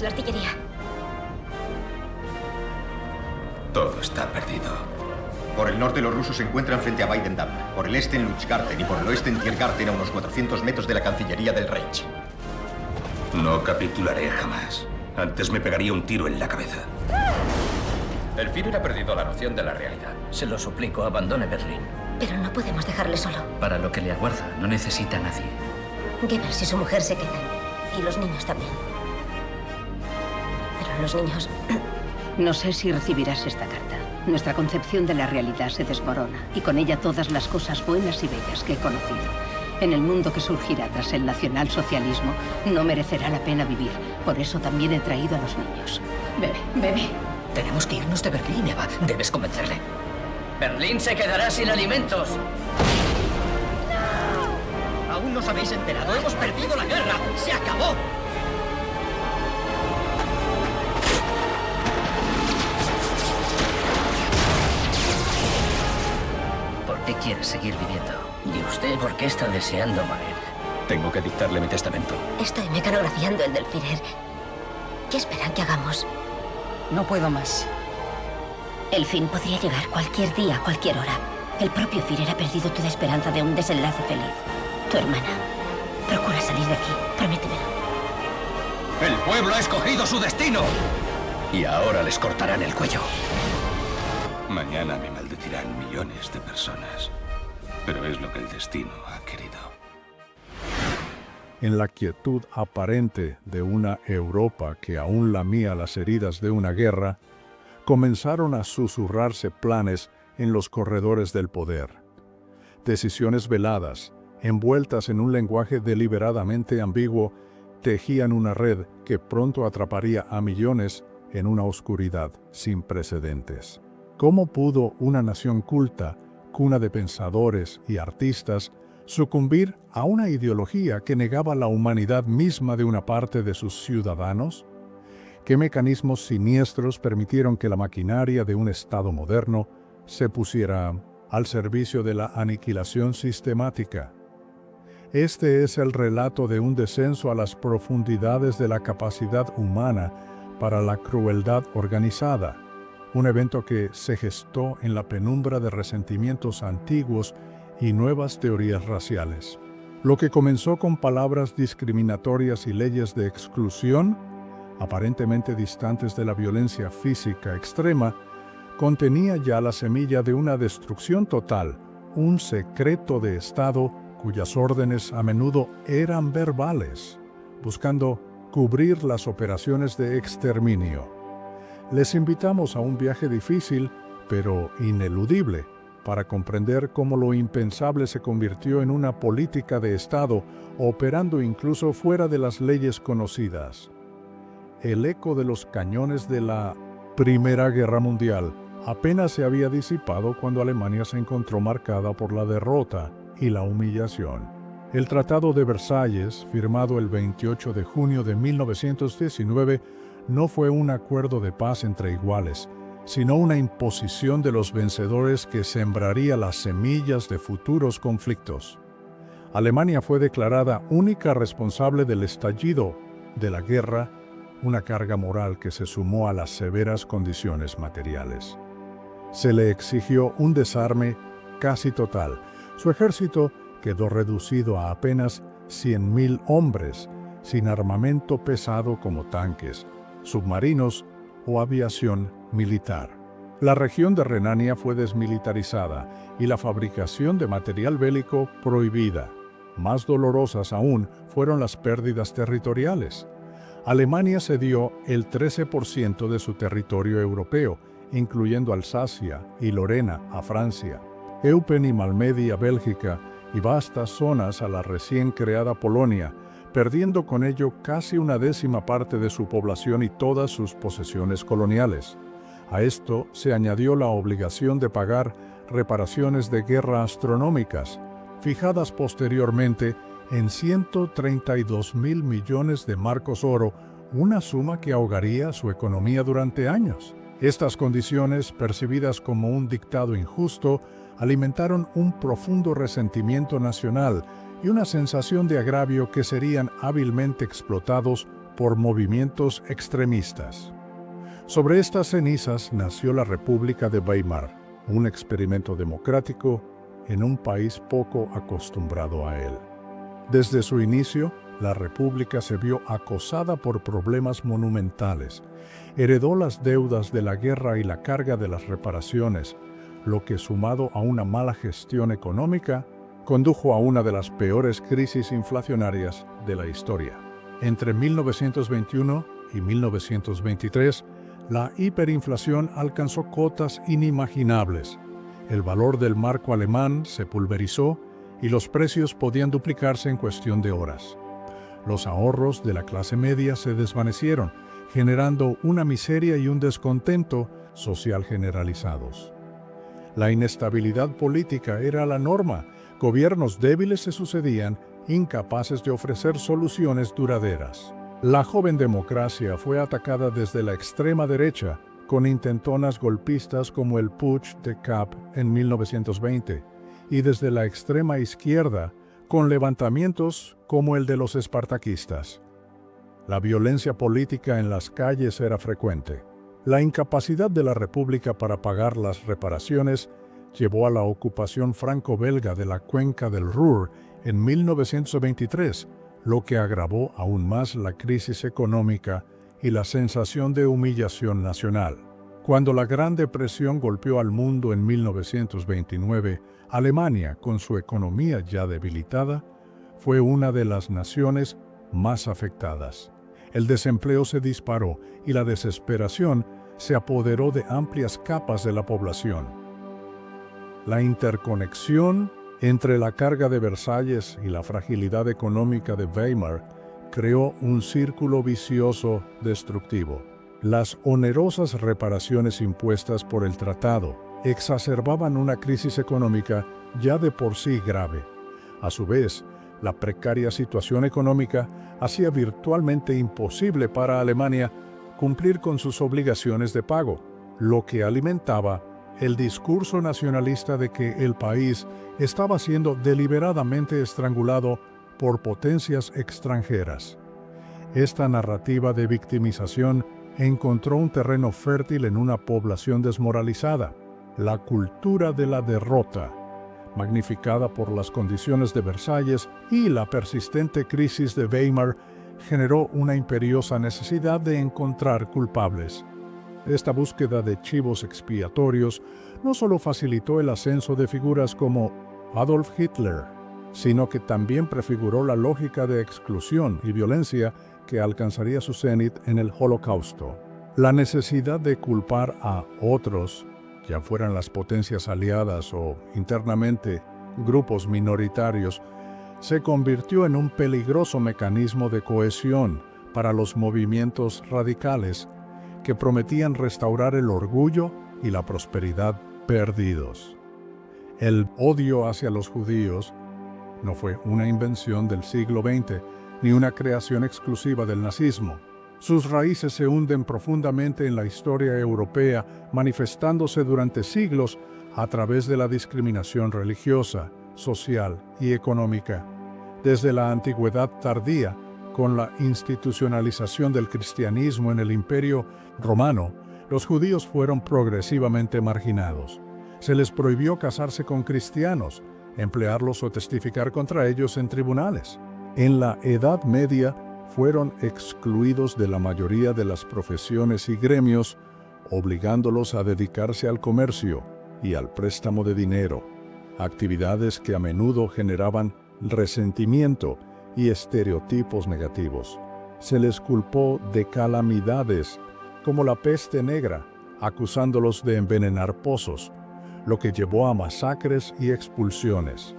es la artillería? Todo está perdido. Por el norte los rusos se encuentran frente a Weidendam, por el este en Lutschgarten y por el oeste en Tiergarten, a unos 400 metros de la Cancillería del Reich. No capitularé jamás. Antes me pegaría un tiro en la cabeza. El Führer ha perdido la noción de la realidad. Se lo suplico, abandone Berlín. Pero no podemos dejarle solo. Para lo que le aguarda, no necesita a nadie. Goebbels y su mujer se quedan. Y los niños también. Pero los niños... No sé si recibirás esta carta. Nuestra concepción de la realidad se desmorona, y con ella todas las cosas buenas y bellas que he conocido. En el mundo que surgirá tras el nacionalsocialismo, no merecerá la pena vivir. Por eso también he traído a los niños. Bebe, bebe. Tenemos que irnos de Berlín, Eva. Debes convencerle. Berlín se quedará sin alimentos. ¡No! Aún no os habéis enterado. Hemos perdido la guerra. ¡Se acabó! ¿Por qué quieres seguir viviendo? ¿Y usted por qué está deseando morir? Tengo que dictarle mi testamento. Estoy mecanografiando el del Führer. ¿Qué esperan que hagamos? No puedo más. El fin podría llegar cualquier día, a cualquier hora. El propio Führer ha perdido toda esperanza de un desenlace feliz. Tu hermana. Procura salir de aquí. Prométemelo. ¡El pueblo ha escogido su destino! Y ahora les cortarán el cuello. Mañana me maldecirán millones de personas. Pero es lo que el destino ha querido. En la quietud aparente de una Europa que aún lamía las heridas de una guerra, comenzaron a susurrarse planes en los corredores del poder. Decisiones veladas, envueltas en un lenguaje deliberadamente ambiguo, tejían una red que pronto atraparía a millones en una oscuridad sin precedentes. ¿Cómo pudo una nación culta, cuna de pensadores y artistas, sucumbir a una ideología que negaba la humanidad misma de una parte de sus ciudadanos? ¿Qué mecanismos siniestros permitieron que la maquinaria de un Estado moderno se pusiera al servicio de la aniquilación sistemática? Este es el relato de un descenso a las profundidades de la capacidad humana para la crueldad organizada, un evento que se gestó en la penumbra de resentimientos antiguos y nuevas teorías raciales. Lo que comenzó con palabras discriminatorias y leyes de exclusión, aparentemente distantes de la violencia física extrema, contenía ya la semilla de una destrucción total, un secreto de Estado cuyas órdenes a menudo eran verbales, buscando cubrir las operaciones de exterminio. Les invitamos a un viaje difícil, pero ineludible, para comprender cómo lo impensable se convirtió en una política de Estado, operando incluso fuera de las leyes conocidas. El eco de los cañones de la Primera Guerra Mundial apenas se había disipado cuando Alemania se encontró marcada por la derrota y la humillación. El Tratado de Versalles, firmado el 28 de junio de 1919, no fue un acuerdo de paz entre iguales, sino una imposición de los vencedores que sembraría las semillas de futuros conflictos. Alemania fue declarada única responsable del estallido de la guerra, una carga moral que se sumó a las severas condiciones materiales. Se le exigió un desarme casi total. Su ejército quedó reducido a apenas 100.000 hombres, sin armamento pesado como tanques, submarinos o aviación militar. La región de Renania fue desmilitarizada y la fabricación de material bélico prohibida. Más dolorosas aún fueron las pérdidas territoriales. Alemania cedió el 13% de su territorio europeo, incluyendo Alsacia y Lorena a Francia, Eupen y Malmedy a Bélgica y vastas zonas a la recién creada Polonia, perdiendo con ello casi una décima parte de su población y todas sus posesiones coloniales. A esto se añadió la obligación de pagar reparaciones de guerra astronómicas, fijadas posteriormente en 132.000 millones de marcos oro, una suma que ahogaría su economía durante años. Estas condiciones, percibidas como un dictado injusto, alimentaron un profundo resentimiento nacional y una sensación de agravio que serían hábilmente explotados por movimientos extremistas. Sobre estas cenizas nació la República de Weimar, un experimento democrático en un país poco acostumbrado a él. Desde su inicio, la República se vio acosada por problemas monumentales. Heredó las deudas de la guerra y la carga de las reparaciones, lo que, sumado a una mala gestión económica, condujo a una de las peores crisis inflacionarias de la historia. Entre 1921 y 1923, la hiperinflación alcanzó cotas inimaginables. El valor del marco alemán se pulverizó y los precios podían duplicarse en cuestión de horas. Los ahorros de la clase media se desvanecieron, generando una miseria y un descontento social generalizados. La inestabilidad política era la norma. Gobiernos débiles se sucedían, incapaces de ofrecer soluciones duraderas. La joven democracia fue atacada desde la extrema derecha, con intentonas golpistas como el Putsch de Kapp en 1920, y desde la extrema izquierda, con levantamientos como el de los espartaquistas. La violencia política en las calles era frecuente. La incapacidad de la República para pagar las reparaciones llevó a la ocupación franco-belga de la cuenca del Ruhr en 1923, lo que agravó aún más la crisis económica y la sensación de humillación nacional. Cuando la Gran Depresión golpeó al mundo en 1929, Alemania, con su economía ya debilitada, fue una de las naciones más afectadas. El desempleo se disparó y la desesperación se apoderó de amplias capas de la población. La interconexión entre la carga de Versalles y la fragilidad económica de Weimar creó un círculo vicioso destructivo. Las onerosas reparaciones impuestas por el tratado exacerbaban una crisis económica ya de por sí grave. A su vez, la precaria situación económica hacía virtualmente imposible para Alemania cumplir con sus obligaciones de pago, lo que alimentaba el discurso nacionalista de que el país estaba siendo deliberadamente estrangulado por potencias extranjeras. Esta narrativa de victimización encontró un terreno fértil en una población desmoralizada, la cultura de la derrota, magnificada por las condiciones de Versalles y la persistente crisis de Weimar, generó una imperiosa necesidad de encontrar culpables. Esta búsqueda de chivos expiatorios no solo facilitó el ascenso de figuras como Adolf Hitler, sino que también prefiguró la lógica de exclusión y violencia que alcanzaría su cenit en el Holocausto. La necesidad de culpar a otros, ya fueran las potencias aliadas o internamente grupos minoritarios, se convirtió en un peligroso mecanismo de cohesión para los movimientos radicales que prometían restaurar el orgullo y la prosperidad perdidos. El odio hacia los judíos no fue una invención del siglo XX ni una creación exclusiva del nazismo. Sus raíces se hunden profundamente en la historia europea, manifestándose durante siglos a través de la discriminación religiosa, social y económica. Desde la antigüedad tardía, con la institucionalización del cristianismo en el Imperio Romano, los judíos fueron progresivamente marginados. Se les prohibió casarse con cristianos, emplearlos o testificar contra ellos en tribunales. En la Edad Media fueron excluidos de la mayoría de las profesiones y gremios, obligándolos a dedicarse al comercio y al préstamo de dinero, actividades que a menudo generaban resentimiento y estereotipos negativos. Se les culpó de calamidades como la peste negra, acusándolos de envenenar pozos, lo que llevó a masacres y expulsiones.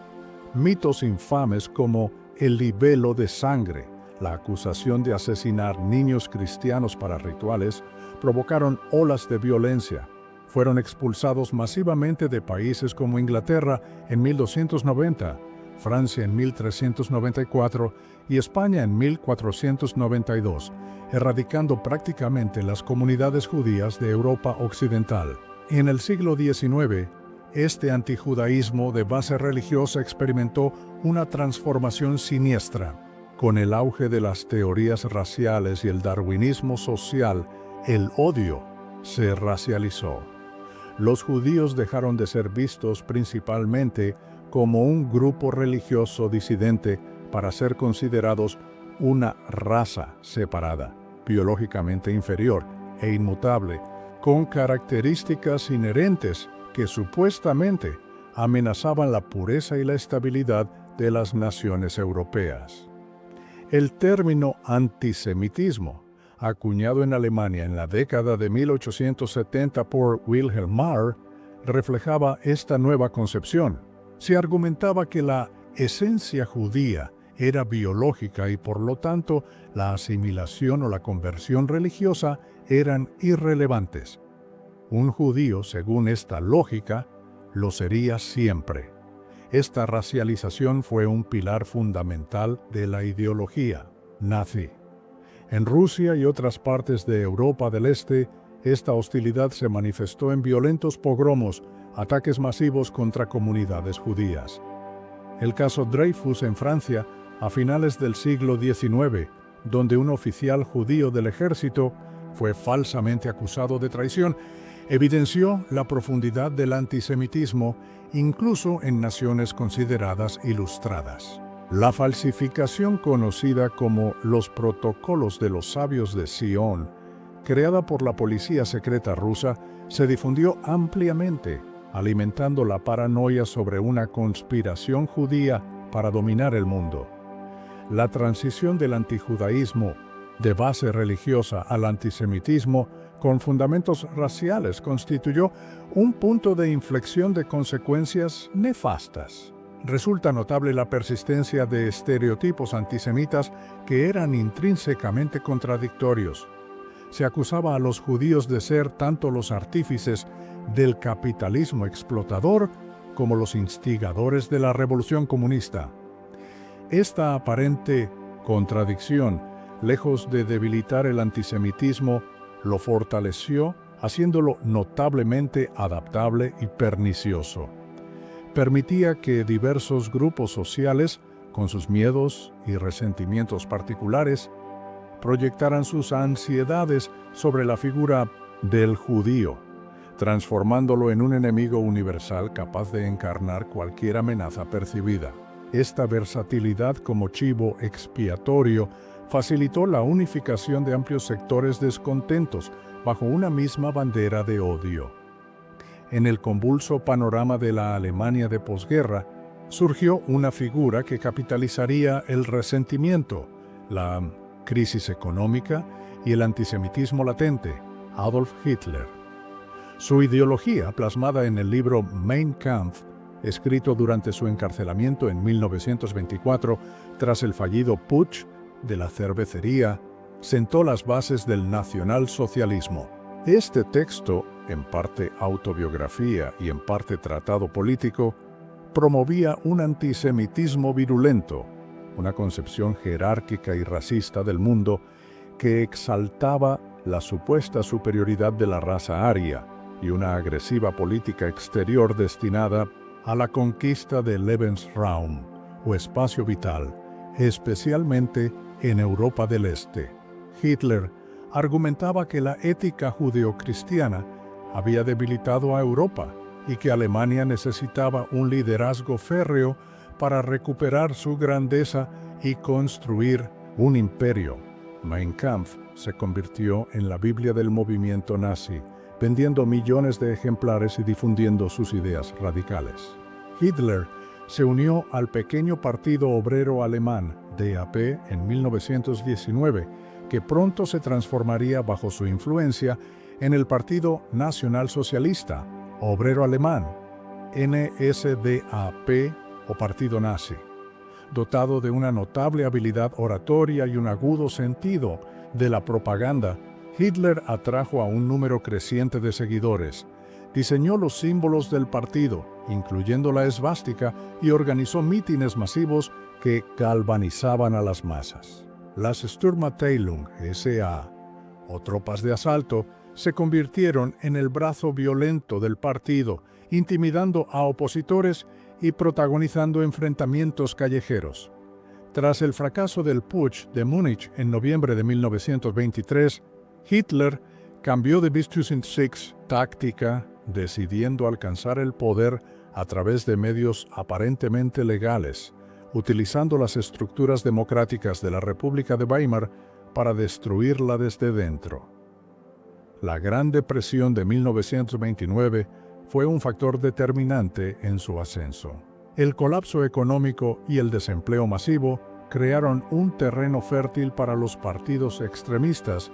Mitos infames como el libelo de sangre, la acusación de asesinar niños cristianos para rituales, provocaron olas de violencia. Fueron expulsados masivamente de países como Inglaterra en 1290, Francia en 1394 y España en 1492, erradicando prácticamente las comunidades judías de Europa Occidental. En el siglo XIX, este antijudaísmo de base religiosa experimentó una transformación siniestra. Con el auge de las teorías raciales y el darwinismo social, el odio se racializó. Los judíos dejaron de ser vistos principalmente como un grupo religioso disidente para ser considerados una raza separada, biológicamente inferior e inmutable, con características inherentes que supuestamente amenazaban la pureza y la estabilidad de las naciones europeas. El término antisemitismo, acuñado en Alemania en la década de 1870 por Wilhelm Marr, reflejaba esta nueva concepción. Se argumentaba que la esencia judía era biológica y por lo tanto la asimilación o la conversión religiosa eran irrelevantes. Un judío, según esta lógica, lo sería siempre. Esta racialización fue un pilar fundamental de la ideología nazi. En Rusia y otras partes de Europa del Este, esta hostilidad se manifestó en violentos pogromos, ataques masivos contra comunidades judías. El caso Dreyfus en Francia, a finales del siglo XIX, donde un oficial judío del ejército fue falsamente acusado de traición, evidenció la profundidad del antisemitismo incluso en naciones consideradas ilustradas. La falsificación conocida como los protocolos de los sabios de Sion, creada por la policía secreta rusa, se difundió ampliamente, alimentando la paranoia sobre una conspiración judía para dominar el mundo. La transición del antijudaísmo de base religiosa al antisemitismo con fundamentos raciales constituyó un punto de inflexión de consecuencias nefastas. Resulta notable la persistencia de estereotipos antisemitas que eran intrínsecamente contradictorios. Se acusaba a los judíos de ser tanto los artífices del capitalismo explotador como los instigadores de la revolución comunista. Esta aparente contradicción, lejos de debilitar el antisemitismo, lo fortaleció, haciéndolo notablemente adaptable y pernicioso. Permitía que diversos grupos sociales, con sus miedos y resentimientos particulares, proyectaran sus ansiedades sobre la figura del judío, transformándolo en un enemigo universal capaz de encarnar cualquier amenaza percibida. Esta versatilidad como chivo expiatorio facilitó la unificación de amplios sectores descontentos bajo una misma bandera de odio. En el convulso panorama de la Alemania de posguerra, surgió una figura que capitalizaría el resentimiento, la crisis económica y el antisemitismo latente, Adolf Hitler. Su ideología, plasmada en el libro Mein Kampf, escrito durante su encarcelamiento en 1924 tras el fallido putsch de la cervecería, sentó las bases del nacionalsocialismo. Este texto, en parte autobiografía y en parte tratado político, promovía un antisemitismo virulento, una concepción jerárquica y racista del mundo que exaltaba la supuesta superioridad de la raza aria y una agresiva política exterior destinada a la conquista del Lebensraum, o espacio vital, especialmente en Europa del Este. Hitler argumentaba que la ética judeocristiana había debilitado a Europa y que Alemania necesitaba un liderazgo férreo para recuperar su grandeza y construir un imperio. Mein Kampf se convirtió en la Biblia del movimiento nazi, vendiendo millones de ejemplares y difundiendo sus ideas radicales. Hitler se unió al pequeño Partido Obrero Alemán, DAP, en 1919, que pronto se transformaría bajo su influencia en el Partido Nacional Socialista, Obrero Alemán, NSDAP o Partido Nazi. Dotado de una notable habilidad oratoria y un agudo sentido de la propaganda, Hitler atrajo a un número creciente de seguidores, diseñó los símbolos del partido, incluyendo la esvástica, y organizó mítines masivos que galvanizaban a las masas. Las Sturmabteilung SA, o tropas de asalto, se convirtieron en el brazo violento del partido, intimidando a opositores y protagonizando enfrentamientos callejeros. Tras el fracaso del Putsch de Múnich en noviembre de 1923, Hitler cambió de bis zum Sieg táctica, decidiendo alcanzar el poder a través de medios aparentemente legales, utilizando las estructuras democráticas de la República de Weimar para destruirla desde dentro. La Gran Depresión de 1929 fue un factor determinante en su ascenso. El colapso económico y el desempleo masivo crearon un terreno fértil para los partidos extremistas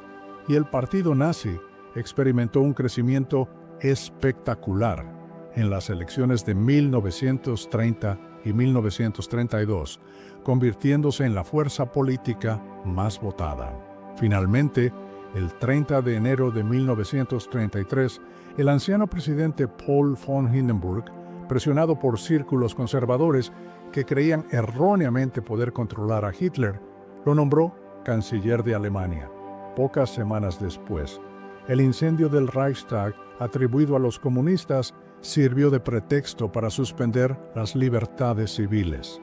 y el partido nazi experimentó un crecimiento espectacular en las elecciones de 1930 y 1932, convirtiéndose en la fuerza política más votada. Finalmente, el 30 de enero de 1933, el anciano presidente Paul von Hindenburg, presionado por círculos conservadores que creían erróneamente poder controlar a Hitler, lo nombró canciller de Alemania. Pocas semanas después, el incendio del Reichstag, atribuido a los comunistas, sirvió de pretexto para suspender las libertades civiles.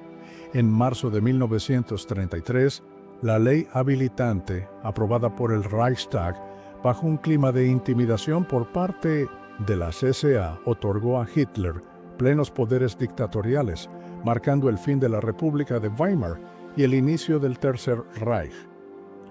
En marzo de 1933, la ley habilitante, aprobada por el Reichstag, bajo un clima de intimidación por parte de la CSA, otorgó a Hitler plenos poderes dictatoriales, marcando el fin de la República de Weimar y el inicio del Tercer Reich.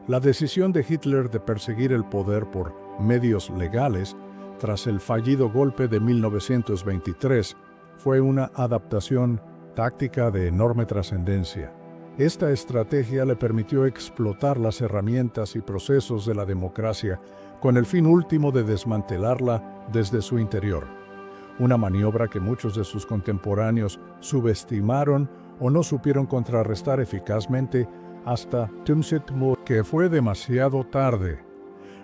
La decisión de Hitler de perseguir el poder por medios legales, tras el fallido golpe de 1923, fue una adaptación táctica de enorme trascendencia. Esta estrategia le permitió explotar las herramientas y procesos de la democracia con el fin último de desmantelarla desde su interior. Una maniobra que muchos de sus contemporáneos subestimaron o no supieron contrarrestar eficazmente hasta que fue demasiado tarde.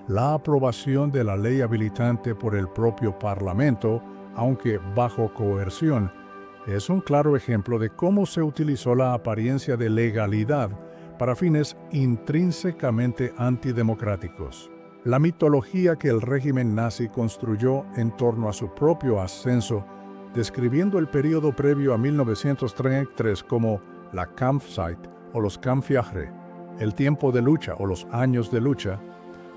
La aprobación de la ley habilitante por el propio Parlamento, aunque bajo coerción, es un claro ejemplo de cómo se utilizó la apariencia de legalidad para fines intrínsecamente antidemocráticos. La mitología que el régimen nazi construyó en torno a su propio ascenso, describiendo el periodo previo a 1933 como la Kampfzeit o los Kampfjahre, el tiempo de lucha o los años de lucha,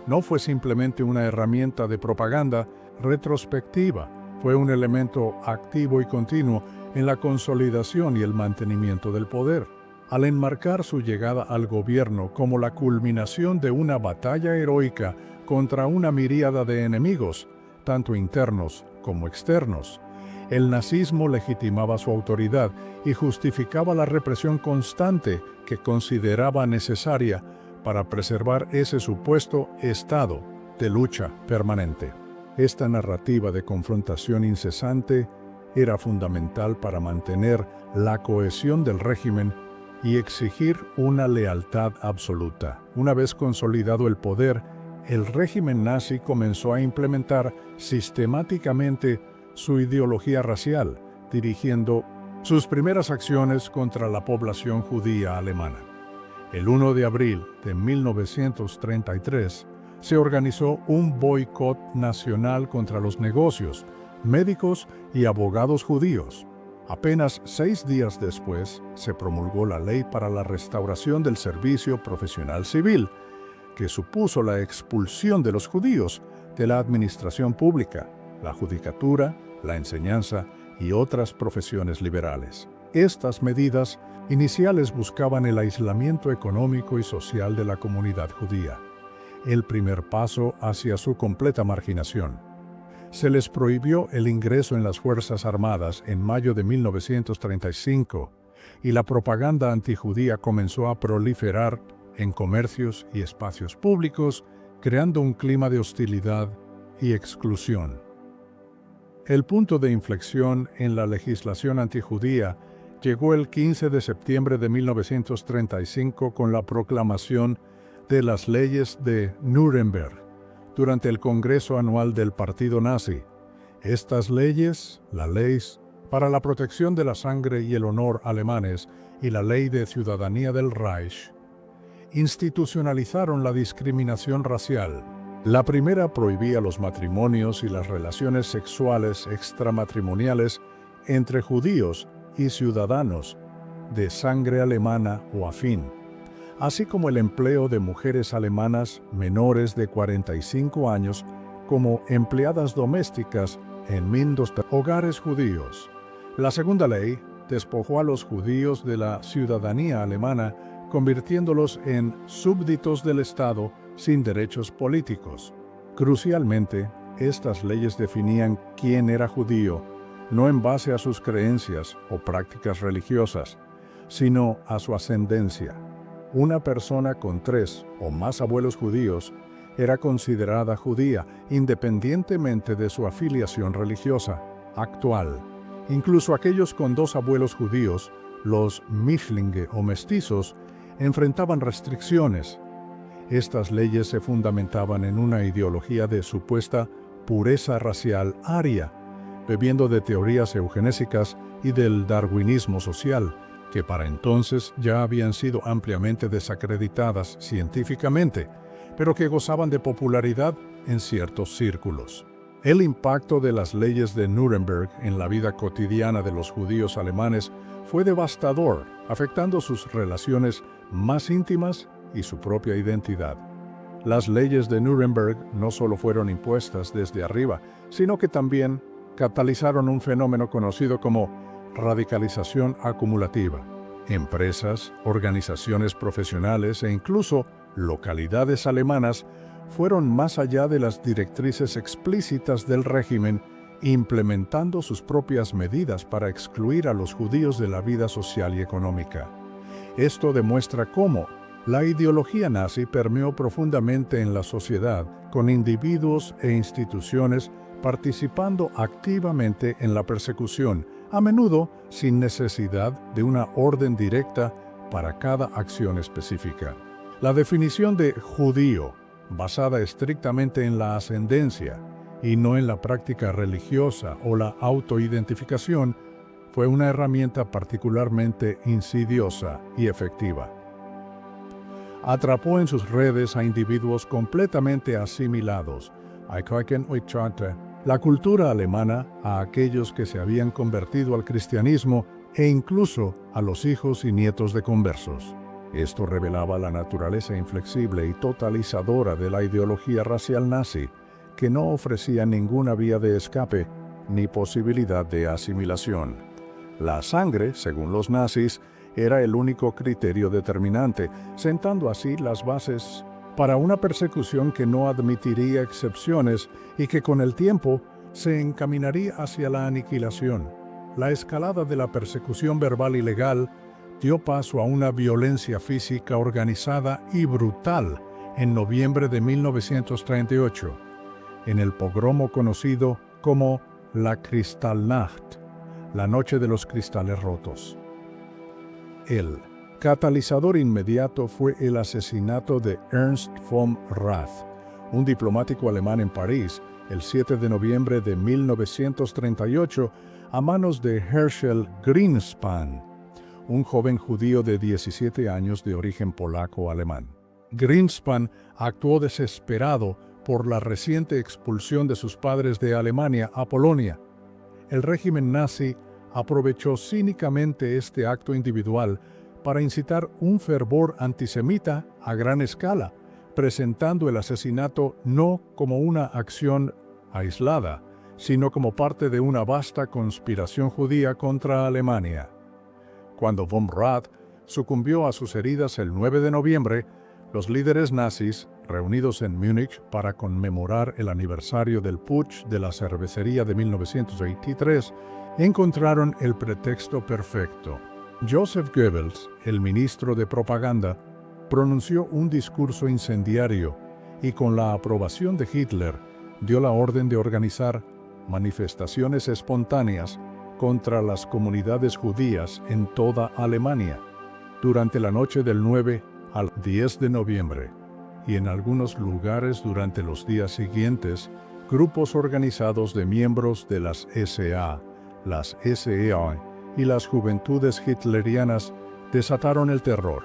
no fue simplemente una herramienta de propaganda retrospectiva, fue un elemento activo y continuo en la consolidación y el mantenimiento del poder. Al enmarcar su llegada al gobierno como la culminación de una batalla heroica contra una miríada de enemigos, tanto internos como externos, el nazismo legitimaba su autoridad y justificaba la represión constante que consideraba necesaria para preservar ese supuesto estado de lucha permanente. Esta narrativa de confrontación incesante era fundamental para mantener la cohesión del régimen y exigir una lealtad absoluta. Una vez consolidado el poder, el régimen nazi comenzó a implementar sistemáticamente su ideología racial, dirigiendo sus primeras acciones contra la población judía alemana. El 1 de abril de 1933 se organizó un boicot nacional contra los negocios, médicos y abogados judíos. Apenas 6 días después se promulgó la Ley para la Restauración del Servicio Profesional Civil, que supuso la expulsión de los judíos de la administración pública, la judicatura, la enseñanza y otras profesiones liberales. Estas medidas iniciales buscaban el aislamiento económico y social de la comunidad judía, el primer paso hacia su completa marginación. Se les prohibió el ingreso en las Fuerzas Armadas en mayo de 1935 y la propaganda antijudía comenzó a proliferar en comercios y espacios públicos, creando un clima de hostilidad y exclusión. El punto de inflexión en la legislación antijudía llegó el 15 de septiembre de 1935 con la proclamación de las leyes de Nuremberg durante el Congreso Anual del Partido Nazi. Estas leyes, la Ley para la Protección de la Sangre y el Honor alemanes y la Ley de Ciudadanía del Reich, institucionalizaron la discriminación racial. La primera prohibía los matrimonios y las relaciones sexuales extramatrimoniales entre judíos y ciudadanos, de sangre alemana o afín, así como el empleo de mujeres alemanas menores de 45 años como empleadas domésticas en hogares judíos. La segunda ley despojó a los judíos de la ciudadanía alemana, convirtiéndolos en súbditos del Estado sin derechos políticos. Crucialmente, estas leyes definían quién era judío, no en base a sus creencias o prácticas religiosas, sino a su ascendencia. Una persona con 3 o más abuelos judíos era considerada judía independientemente de su afiliación religiosa actual. Incluso aquellos con 2 abuelos judíos, los Mischlinge o mestizos, enfrentaban restricciones. Estas leyes se fundamentaban en una ideología de supuesta pureza racial aria, bebiendo de teorías eugenésicas y del darwinismo social, que para entonces ya habían sido ampliamente desacreditadas científicamente, pero que gozaban de popularidad en ciertos círculos. El impacto de las leyes de Nuremberg en la vida cotidiana de los judíos alemanes fue devastador, afectando sus relaciones más íntimas y su propia identidad. Las leyes de Nuremberg no solo fueron impuestas desde arriba, sino que también catalizaron un fenómeno conocido como radicalización acumulativa. Empresas, organizaciones profesionales e incluso localidades alemanas fueron más allá de las directrices explícitas del régimen, implementando sus propias medidas para excluir a los judíos de la vida social y económica. Esto demuestra cómo la ideología nazi permeó profundamente en la sociedad, con individuos e instituciones participando activamente en la persecución, a menudo sin necesidad de una orden directa para cada acción específica. La definición de judío, basada estrictamente en la ascendencia y no en la práctica religiosa o la autoidentificación, fue una herramienta particularmente insidiosa y efectiva. Atrapó en sus redes a individuos completamente asimilados, la cultura alemana, a aquellos que se habían convertido al cristianismo e incluso a los hijos y nietos de conversos. Esto revelaba la naturaleza inflexible y totalizadora de la ideología racial nazi, que no ofrecía ninguna vía de escape ni posibilidad de asimilación. La sangre, según los nazis, era el único criterio determinante, sentando así las bases para una persecución que no admitiría excepciones y que con el tiempo se encaminaría hacia la aniquilación. La escalada de la persecución verbal y legal dio paso a una violencia física organizada y brutal en noviembre de 1938, en el pogromo conocido como la Kristallnacht, la noche de los cristales rotos. El catalizador inmediato fue el asesinato de Ernst von Rath, un diplomático alemán en París, el 7 de noviembre de 1938, a manos de Herschel Greenspan, un joven judío de 17 años de origen polaco-alemán. Greenspan actuó desesperado por la reciente expulsión de sus padres de Alemania a Polonia. El régimen nazi aprovechó cínicamente este acto individual para incitar un fervor antisemita a gran escala, presentando el asesinato no como una acción aislada, sino como parte de una vasta conspiración judía contra Alemania. Cuando von Rath sucumbió a sus heridas el 9 de noviembre, los líderes nazis, reunidos en Múnich para conmemorar el aniversario del putsch de la cervecería de 1923, encontraron el pretexto perfecto. Joseph Goebbels, el ministro de propaganda, pronunció un discurso incendiario y con la aprobación de Hitler dio la orden de organizar manifestaciones espontáneas contra las comunidades judías en toda Alemania durante la noche del 9 al 10 de noviembre, y en algunos lugares durante los días siguientes, grupos organizados de miembros de las SA, las SEA y las juventudes hitlerianas desataron el terror.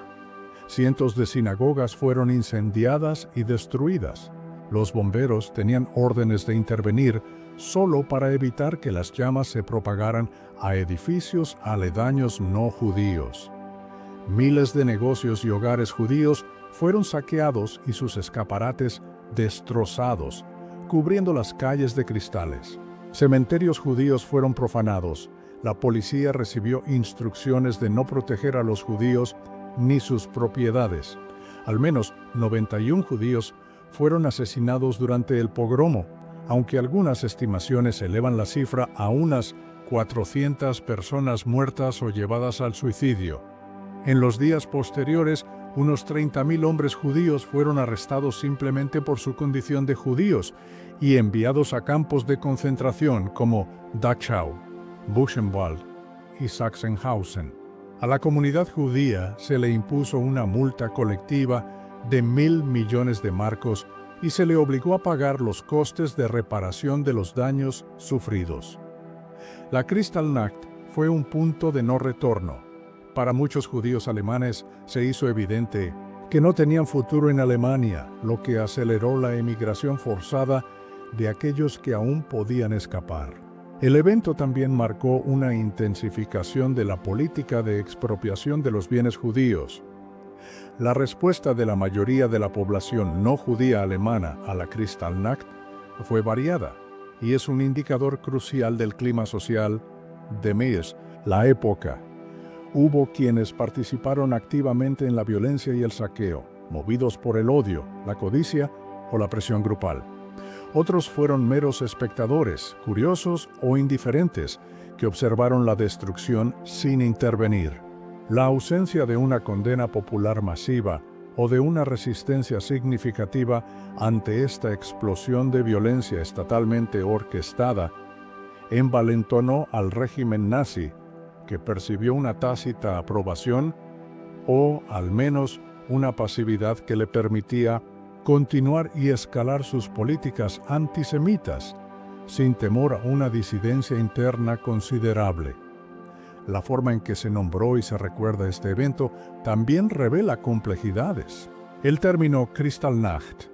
Cientos de sinagogas fueron incendiadas y destruidas. Los bomberos tenían órdenes de intervenir solo para evitar que las llamas se propagaran a edificios aledaños no judíos. Miles de negocios y hogares judíos fueron saqueados y sus escaparates destrozados, cubriendo las calles de cristales. Cementerios judíos fueron profanados. La policía recibió instrucciones de no proteger a los judíos ni sus propiedades. Al menos 91 judíos fueron asesinados durante el pogromo, aunque algunas estimaciones elevan la cifra a unas 400 personas muertas o llevadas al suicidio. En los días posteriores, unos 30.000 hombres judíos fueron arrestados simplemente por su condición de judíos y enviados a campos de concentración como Dachau, Buchenwald y Sachsenhausen. A la comunidad judía se le impuso una multa colectiva de 1.000 millones de marcos y se le obligó a pagar los costes de reparación de los daños sufridos. La Kristallnacht fue un punto de no retorno. Para muchos judíos alemanes se hizo evidente que no tenían futuro en Alemania, lo que aceleró la emigración forzada de aquellos que aún podían escapar. El evento también marcó una intensificación de la política de expropiación de los bienes judíos. La respuesta de la mayoría de la población no judía alemana a la Kristallnacht fue variada y es un indicador crucial del clima social de Mies, la época. Hubo quienes participaron activamente en la violencia y el saqueo, movidos por el odio, la codicia o la presión grupal. Otros fueron meros espectadores, curiosos o indiferentes, que observaron la destrucción sin intervenir. La ausencia de una condena popular masiva o de una resistencia significativa ante esta explosión de violencia estatalmente orquestada envalentonó al régimen nazi, que percibió una tácita aprobación o, al menos, una pasividad que le permitía continuar y escalar sus políticas antisemitas, sin temor a una disidencia interna considerable. La forma en que se nombró y se recuerda este evento también revela complejidades. El término Kristallnacht,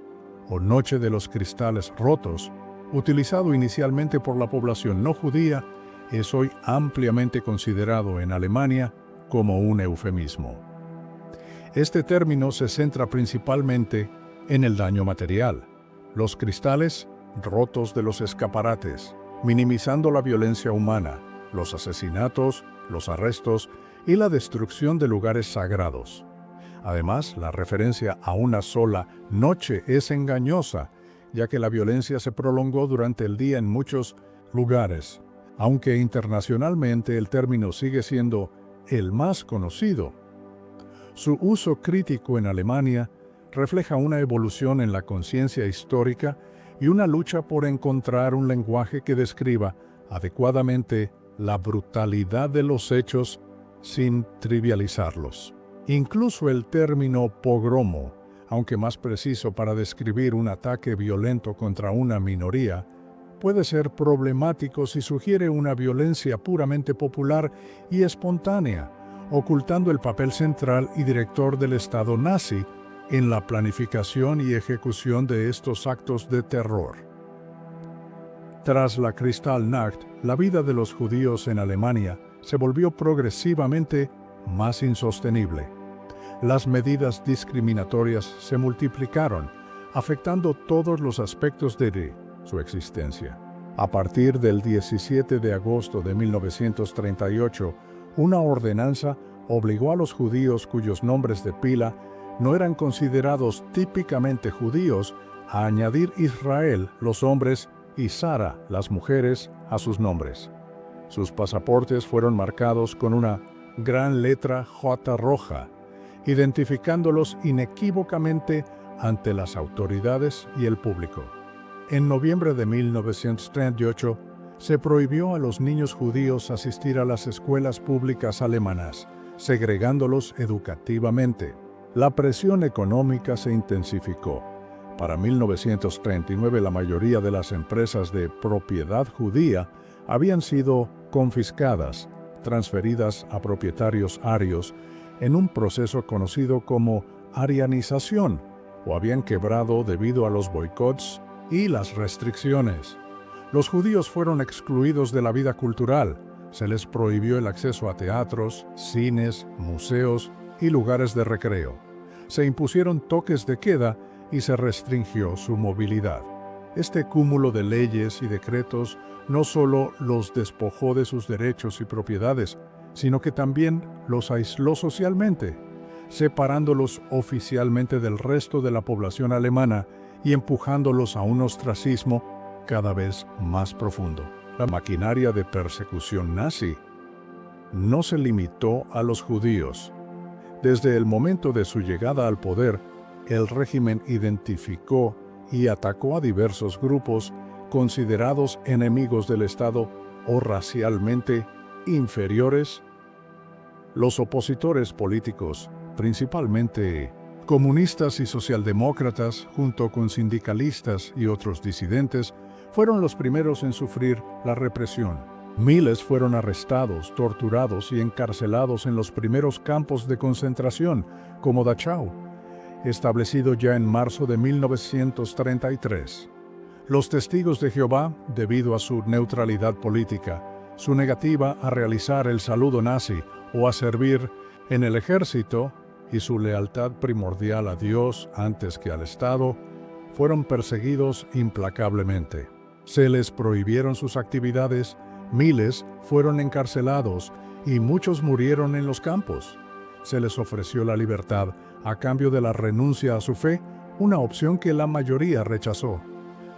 o Noche de los Cristales Rotos, utilizado inicialmente por la población no judía, es hoy ampliamente considerado en Alemania como un eufemismo. Este término se centra principalmente en el daño material, los cristales rotos de los escaparates, minimizando la violencia humana, los asesinatos, los arrestos y la destrucción de lugares sagrados. Además, la referencia a una sola noche es engañosa, ya que la violencia se prolongó durante el día en muchos lugares, aunque internacionalmente el término sigue siendo el más conocido. Su uso crítico en Alemania refleja una evolución en la conciencia histórica y una lucha por encontrar un lenguaje que describa adecuadamente la brutalidad de los hechos sin trivializarlos. Incluso el término pogromo, aunque más preciso para describir un ataque violento contra una minoría, puede ser problemático si sugiere una violencia puramente popular y espontánea, ocultando el papel central y director del Estado nazi en la planificación y ejecución de estos actos de terror. Tras la Kristallnacht, la vida de los judíos en Alemania se volvió progresivamente más insostenible. Las medidas discriminatorias se multiplicaron, afectando todos los aspectos de su existencia. A partir del 17 de agosto de 1938, una ordenanza obligó a los judíos cuyos nombres de pila no eran considerados típicamente judíos a añadir Israel, los hombres, y Sara, las mujeres, a sus nombres. Sus pasaportes fueron marcados con una gran letra J roja, identificándolos inequívocamente ante las autoridades y el público. En noviembre de 1938, se prohibió a los niños judíos asistir a las escuelas públicas alemanas, segregándolos educativamente. La presión económica se intensificó. Para 1939, la mayoría de las empresas de propiedad judía habían sido confiscadas, transferidas a propietarios arios en un proceso conocido como arianización, o habían quebrado debido a los boicots y las restricciones. Los judíos fueron excluidos de la vida cultural. Se les prohibió el acceso a teatros, cines, museos y lugares de recreo. Se impusieron toques de queda y se restringió su movilidad. Este cúmulo de leyes y decretos no solo los despojó de sus derechos y propiedades, sino que también los aisló socialmente, separándolos oficialmente del resto de la población alemana y empujándolos a un ostracismo cada vez más profundo. La maquinaria de persecución nazi no se limitó a los judíos. Desde el momento de su llegada al poder, el régimen identificó y atacó a diversos grupos considerados enemigos del Estado o racialmente inferiores. Los opositores políticos, principalmente comunistas y socialdemócratas, junto con sindicalistas y otros disidentes, fueron los primeros en sufrir la represión. Miles fueron arrestados, torturados y encarcelados en los primeros campos de concentración, como Dachau, establecido ya en marzo de 1933. Los testigos de Jehová, debido a su neutralidad política, su negativa a realizar el saludo nazi o a servir en el ejército y su lealtad primordial a Dios antes que al Estado, fueron perseguidos implacablemente. Se les prohibieron sus actividades, miles fueron encarcelados y muchos murieron en los campos. Se les ofreció la libertad a cambio de la renuncia a su fe, una opción que la mayoría rechazó.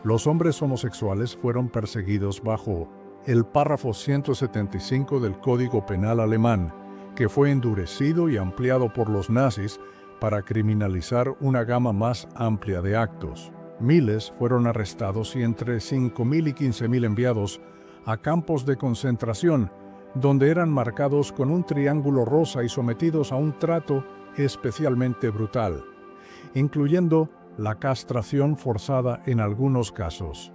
Los hombres homosexuales fueron perseguidos bajo el párrafo 175 del Código Penal alemán, que fue endurecido y ampliado por los nazis para criminalizar una gama más amplia de actos. Miles fueron arrestados y entre 5.000 y 15.000 enviados a campos de concentración, donde eran marcados con un triángulo rosa y sometidos a un trato especialmente brutal, incluyendo la castración forzada en algunos casos.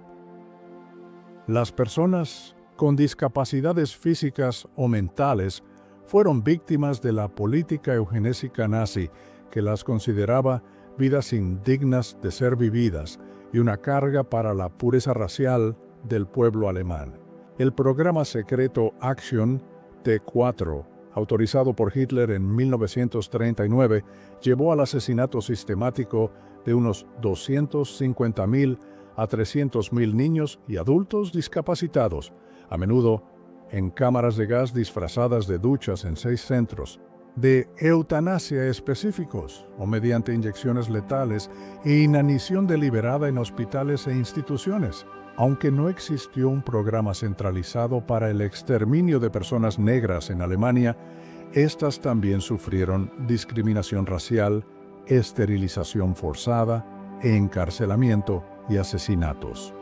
Las personas con discapacidades físicas o mentales fueron víctimas de la política eugenésica nazi, que las consideraba vidas indignas de ser vividas y una carga para la pureza racial del pueblo alemán. El programa secreto Action T4, autorizado por Hitler en 1939, llevó al asesinato sistemático de unos 250.000 a 300.000 niños y adultos discapacitados, a menudo en cámaras de gas disfrazadas de duchas en 6 centros de eutanasia específicos o mediante inyecciones letales e inanición deliberada en hospitales e instituciones. Aunque no existió un programa centralizado para el exterminio de personas negras en Alemania, estas también sufrieron discriminación racial, esterilización forzada, encarcelamiento y asesinatos.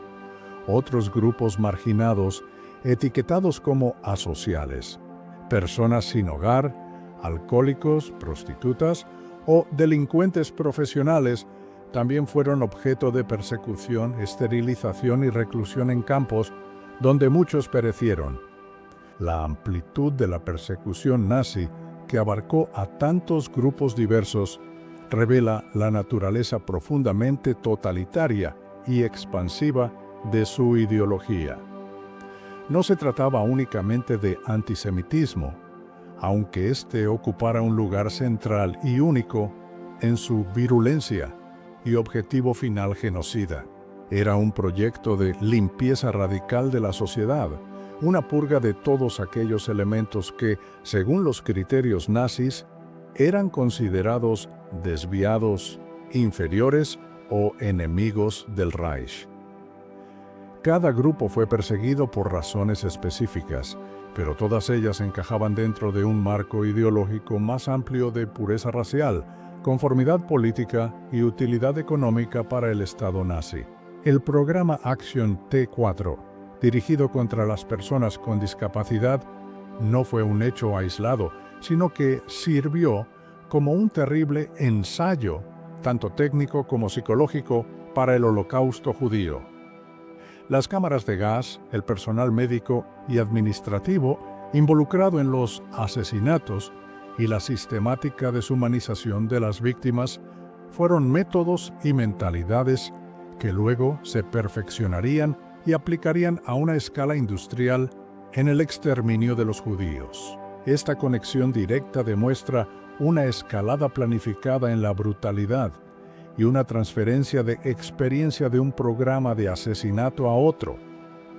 Otros grupos marginados, etiquetados como asociales, personas sin hogar, alcohólicos, prostitutas o delincuentes profesionales, también fueron objeto de persecución, esterilización y reclusión en campos, donde muchos perecieron. La amplitud de la persecución nazi, que abarcó a tantos grupos diversos, revela la naturaleza profundamente totalitaria y expansiva de su ideología. No se trataba únicamente de antisemitismo, aunque éste ocupara un lugar central y único en su virulencia y objetivo final genocida. Era un proyecto de limpieza radical de la sociedad, una purga de todos aquellos elementos que, según los criterios nazis, eran considerados desviados, inferiores o enemigos del Reich. Cada grupo fue perseguido por razones específicas, pero todas ellas encajaban dentro de un marco ideológico más amplio de pureza racial, conformidad política y utilidad económica para el Estado nazi. El programa Action T4, dirigido contra las personas con discapacidad, no fue un hecho aislado, sino que sirvió como un terrible ensayo, tanto técnico como psicológico, para el Holocausto judío. Las cámaras de gas, el personal médico y administrativo involucrado en los asesinatos y la sistemática deshumanización de las víctimas fueron métodos y mentalidades que luego se perfeccionarían y aplicarían a una escala industrial en el exterminio de los judíos. Esta conexión directa demuestra una escalada planificada en la brutalidad y una transferencia de experiencia de un programa de asesinato a otro,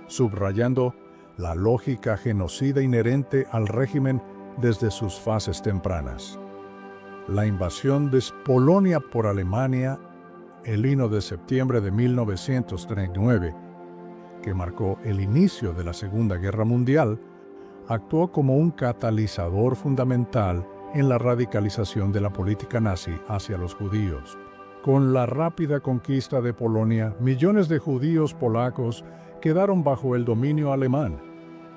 subrayando la lógica genocida inherente al régimen desde sus fases tempranas. La invasión de Polonia por Alemania el 1 de septiembre de 1939, que marcó el inicio de la Segunda Guerra Mundial, actuó como un catalizador fundamental en la radicalización de la política nazi hacia los judíos. Con la rápida conquista de Polonia, millones de judíos polacos quedaron bajo el dominio alemán,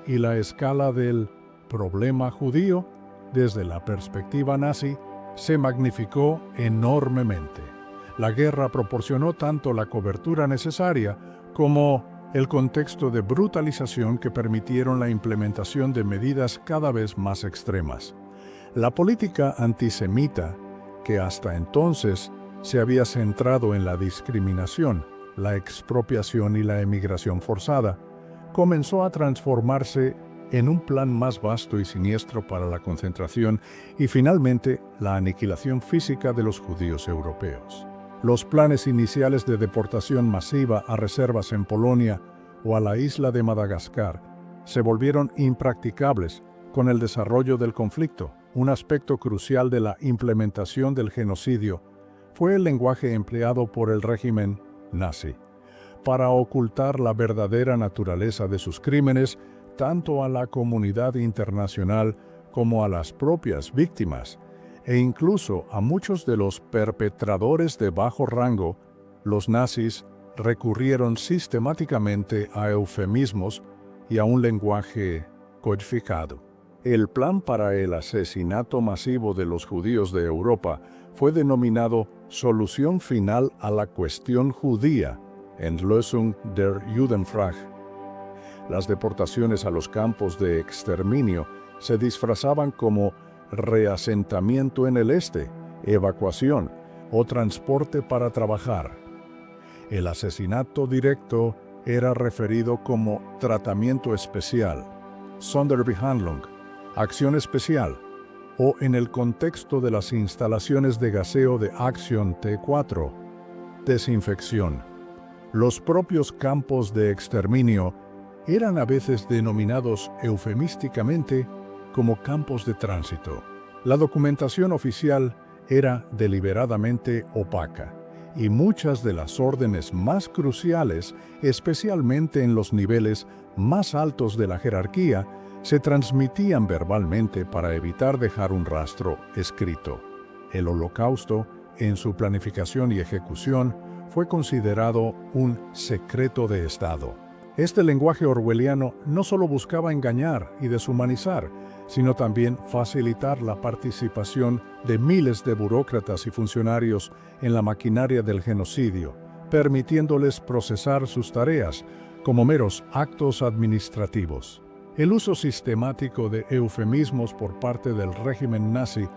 y la escala del problema judío, desde la perspectiva nazi, se magnificó enormemente. La guerra proporcionó tanto la cobertura necesaria como el contexto de brutalización que permitieron la implementación de medidas cada vez más extremas. La política antisemita, que hasta entonces se había centrado en la discriminación, la expropiación y la emigración forzada, comenzó a transformarse en un plan más vasto y siniestro para la concentración y finalmente la aniquilación física de los judíos europeos. Los planes iniciales de deportación masiva a reservas en Polonia o a la isla de Madagascar se volvieron impracticables con el desarrollo del conflicto. Un aspecto crucial de la implementación del genocidio fue el lenguaje empleado por el régimen nazi para ocultar la verdadera naturaleza de sus crímenes tanto a la comunidad internacional como a las propias víctimas, e incluso a muchos de los perpetradores de bajo rango. Los nazis recurrieron sistemáticamente a eufemismos y a un lenguaje codificado. El plan para el asesinato masivo de los judíos de Europa fue denominado Solución Final a la Cuestión Judía, Endlösung der Judenfrage. Las deportaciones a los campos de exterminio se disfrazaban como reasentamiento en el este, evacuación o transporte para trabajar. El asesinato directo era referido como tratamiento especial, Sonderbehandlung, acción especial, o en el contexto de las instalaciones de gaseo de Acción T4, desinfección. Los propios campos de exterminio eran a veces denominados eufemísticamente como campos de tránsito. La documentación oficial era deliberadamente opaca, y muchas de las órdenes más cruciales, especialmente en los niveles más altos de la jerarquía, se transmitían verbalmente para evitar dejar un rastro escrito. El Holocausto, en su planificación y ejecución, fue considerado un secreto de Estado. Este lenguaje orwelliano no solo buscaba engañar y deshumanizar, sino también facilitar la participación de miles de burócratas y funcionarios en la maquinaria del genocidio, permitiéndoles procesar sus tareas como meros actos administrativos. El uso sistemático de eufemismos por parte del régimen nazi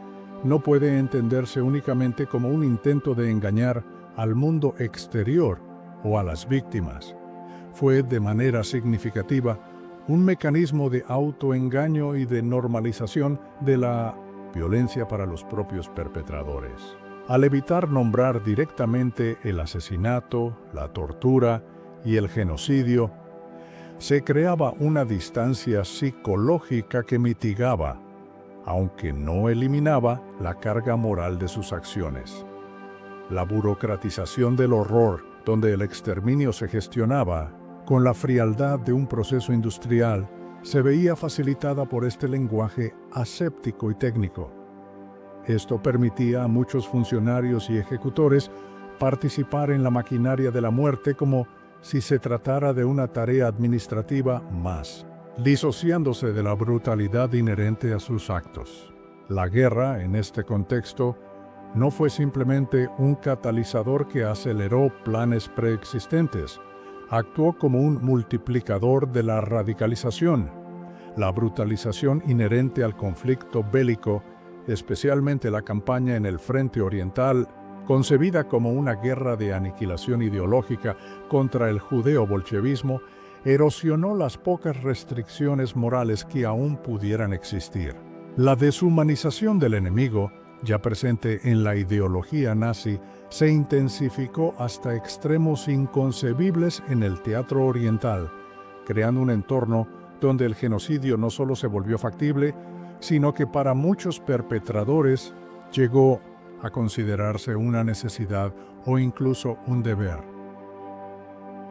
no puede entenderse únicamente como un intento de engañar al mundo exterior o a las víctimas. Fue de manera significativa un mecanismo de autoengaño y de normalización de la violencia para los propios perpetradores. Al evitar nombrar directamente el asesinato, la tortura y el genocidio, se creaba una distancia psicológica que mitigaba, aunque no eliminaba, la carga moral de sus acciones. La burocratización del horror, donde el exterminio se gestionaba con la frialdad de un proceso industrial, se veía facilitada por este lenguaje aséptico y técnico. Esto permitía a muchos funcionarios y ejecutores participar en la maquinaria de la muerte como si se tratara de una tarea administrativa más, disociándose de la brutalidad inherente a sus actos. La guerra, en este contexto, no fue simplemente un catalizador que aceleró planes preexistentes, actuó como un multiplicador de la radicalización. La brutalización inherente al conflicto bélico, especialmente la campaña en el frente oriental, Concebida como una guerra de aniquilación ideológica contra el judeo-bolchevismo, erosionó las pocas restricciones morales que aún pudieran existir. La deshumanización del enemigo, ya presente en la ideología nazi, se intensificó hasta extremos inconcebibles en el teatro oriental, creando un entorno donde el genocidio no solo se volvió factible, sino que para muchos perpetradores llegó a considerarse una necesidad o incluso un deber.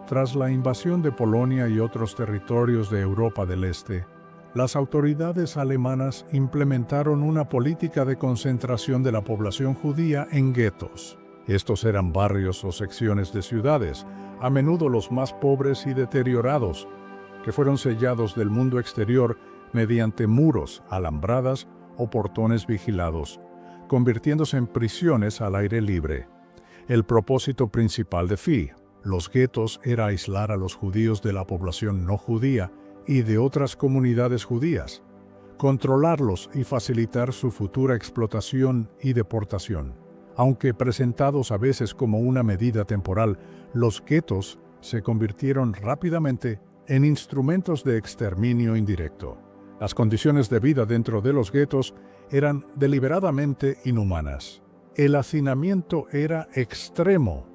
Tras la invasión de Polonia y otros territorios de Europa del Este, las autoridades alemanas implementaron una política de concentración de la población judía en guetos. Estos eran barrios o secciones de ciudades, a menudo los más pobres y deteriorados, que fueron sellados del mundo exterior mediante muros, alambradas o portones vigilados, convirtiéndose en prisiones al aire libre. El propósito principal de los guetos era aislar a los judíos de la población no judía y de otras comunidades judías, controlarlos y facilitar su futura explotación y deportación. Aunque presentados a veces como una medida temporal, los guetos se convirtieron rápidamente en instrumentos de exterminio indirecto. Las condiciones de vida dentro de los guetos eran deliberadamente inhumanas. El hacinamiento era extremo.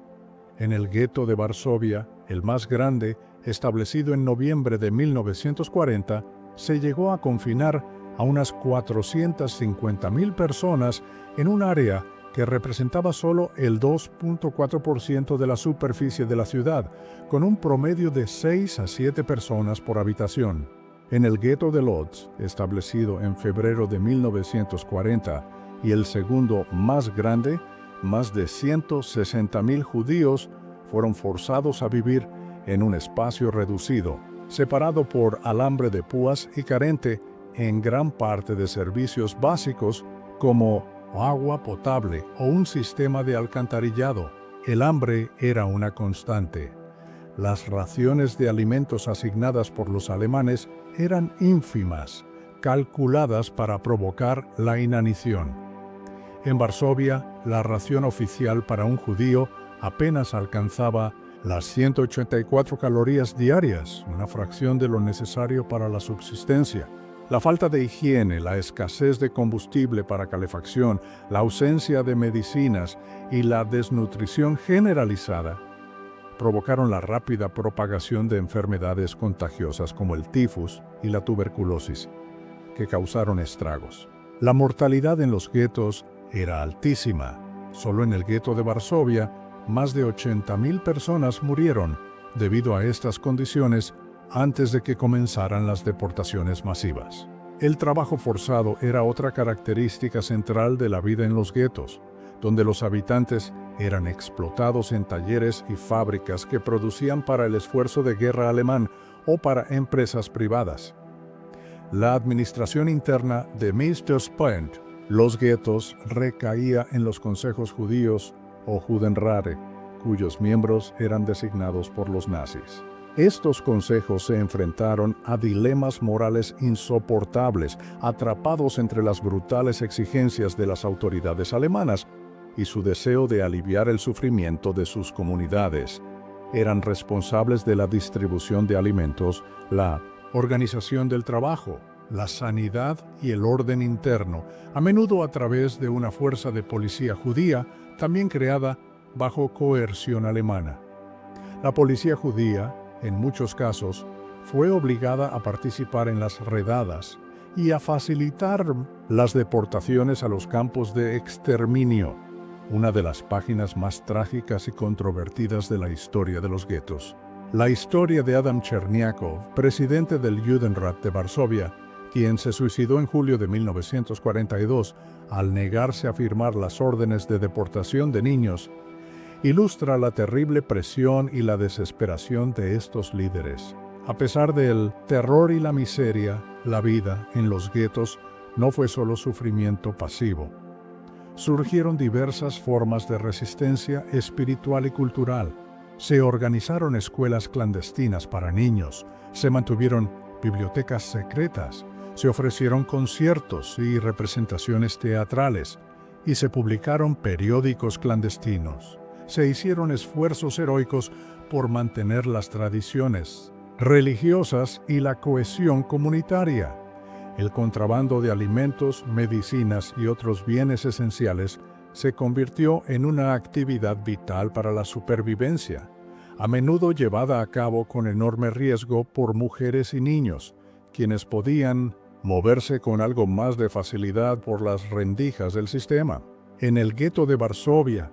En el gueto de Varsovia, el más grande, establecido en noviembre de 1940, se llegó a confinar a unas 450,000 personas en un área que representaba solo el 2.4% de la superficie de la ciudad, con un promedio de 6 a 7 personas por habitación. En el gueto de Lodz, establecido en febrero de 1940, y el segundo más grande, más de 160,000 judíos fueron forzados a vivir en un espacio reducido, separado por alambre de púas y carente en gran parte de servicios básicos como agua potable o un sistema de alcantarillado. El hambre era una constante. Las raciones de alimentos asignadas por los alemanes eran ínfimas, calculadas para provocar la inanición. En Varsovia, la ración oficial para un judío apenas alcanzaba las 184 calorías diarias, una fracción de lo necesario para la subsistencia. La falta de higiene, la escasez de combustible para calefacción, la ausencia de medicinas y la desnutrición generalizada provocaron la rápida propagación de enfermedades contagiosas como el tifus y la tuberculosis, que causaron estragos. La mortalidad en los guetos era altísima. Solo en el gueto de Varsovia, más de 80,000 personas murieron debido a estas condiciones antes de que comenzaran las deportaciones masivas. El trabajo forzado era otra característica central de la vida en los guetos, donde los habitantes eran explotados en talleres y fábricas que producían para el esfuerzo de guerra alemán o para empresas privadas. La administración interna de Ministerspaint, los guetos, recaía en los consejos judíos o Judenrate, cuyos miembros eran designados por los nazis. Estos consejos se enfrentaron a dilemas morales insoportables, atrapados entre las brutales exigencias de las autoridades alemanas y su deseo de aliviar el sufrimiento de sus comunidades. Eran responsables de la distribución de alimentos, la organización del trabajo, la sanidad y el orden interno, a menudo a través de una fuerza de policía judía, también creada bajo coerción alemana. La policía judía, en muchos casos, fue obligada a participar en las redadas y a facilitar las deportaciones a los campos de exterminio, una de las páginas más trágicas y controvertidas de la historia de los guetos. La historia de Adam Cherniakov, presidente del Judenrat de Varsovia, quien se suicidó en julio de 1942 al negarse a firmar las órdenes de deportación de niños, ilustra la terrible presión y la desesperación de estos líderes. A pesar del terror y la miseria, la vida en los guetos no fue solo sufrimiento pasivo. Surgieron diversas formas de resistencia espiritual y cultural. Se organizaron escuelas clandestinas para niños, se mantuvieron bibliotecas secretas, se ofrecieron conciertos y representaciones teatrales, y se publicaron periódicos clandestinos. Se hicieron esfuerzos heroicos por mantener las tradiciones religiosas y la cohesión comunitaria. El contrabando de alimentos, medicinas y otros bienes esenciales se convirtió en una actividad vital para la supervivencia, a menudo llevada a cabo con enorme riesgo por mujeres y niños, quienes podían moverse con algo más de facilidad por las rendijas del sistema. En el gueto de Varsovia,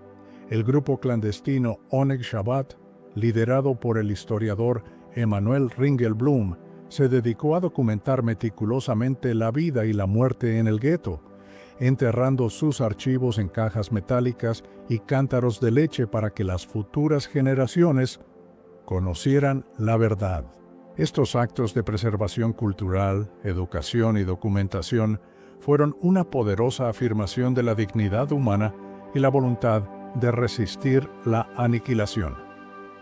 el grupo clandestino Onek Shabbat, liderado por el historiador Emanuel Ringelblum, se dedicó a documentar meticulosamente la vida y la muerte en el gueto, enterrando sus archivos en cajas metálicas y cántaros de leche para que las futuras generaciones conocieran la verdad. Estos actos de preservación cultural, educación y documentación fueron una poderosa afirmación de la dignidad humana y la voluntad de resistir la aniquilación.